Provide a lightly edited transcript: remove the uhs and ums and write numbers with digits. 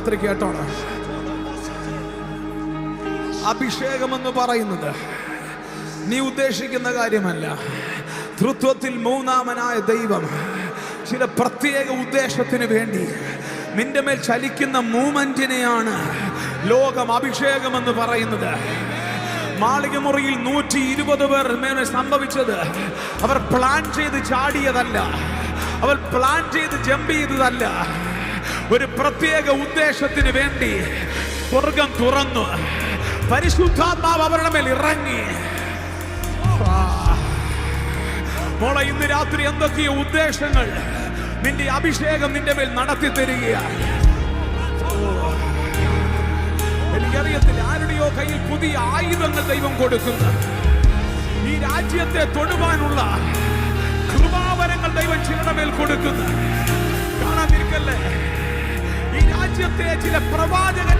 രാത്രി കേട്ടോണം. അഭിഷേകമെന്ന് പറയുന്നത് നീ ഉദ്ദേശിക്കുന്ന കാര്യമല്ല. തൃത്വത്തിൽ മൂന്നാമനായ ദൈവം ചില പ്രത്യേക ഉദ്ദേശത്തിന് വേണ്ടി നിന്റെ മേൽ ചലിക്കുന്ന മൂവ്മെന്റിനെയാണ് ലോകം അഭിഷേകമെന്ന് പറയുന്നത്. മാളിക മുറിയിൽ 120 പേർ മേലെ സംഭവിച്ചത് അവർ പ്ലാൻ ചെയ്ത് ചാടിയതല്ല, അവർ പ്ലാൻ ചെയ്ത് ജമ്പ് ചെയ്തതല്ല. ഒരു പ്രത്യേക ഉദ്ദേശത്തിന് വേണ്ടി സ്വർഗം തുറന്നു, പരിശുദ്ധാത്മാവ് അവരുടെ മേൽ ഇറങ്ങി. മോളെ, ഇന്ന് രാത്രി എന്തൊക്കെയോ ഉദ്ദേശങ്ങൾ നിന്റെ അഭിഷേകം നിന്റെ മേൽ നടത്തി തരികയാണ്. എനിക്കറിയത്തില്ല ആരുടെയോ കയ്യിൽ പുതിയ ആയുധങ്ങൾ ദൈവം കൊടുക്കുന്നു. ഈ രാജ്യത്തെ തൊടുവാനുള്ള കൃപാവരങ്ങൾ ദൈവം ചിലരുടെ മേൽ കൊടുക്കുന്നു. കാണാതിരിക്കല്ലേ, ഈ രാജ്യത്തെ ചില പ്രവാചകൻ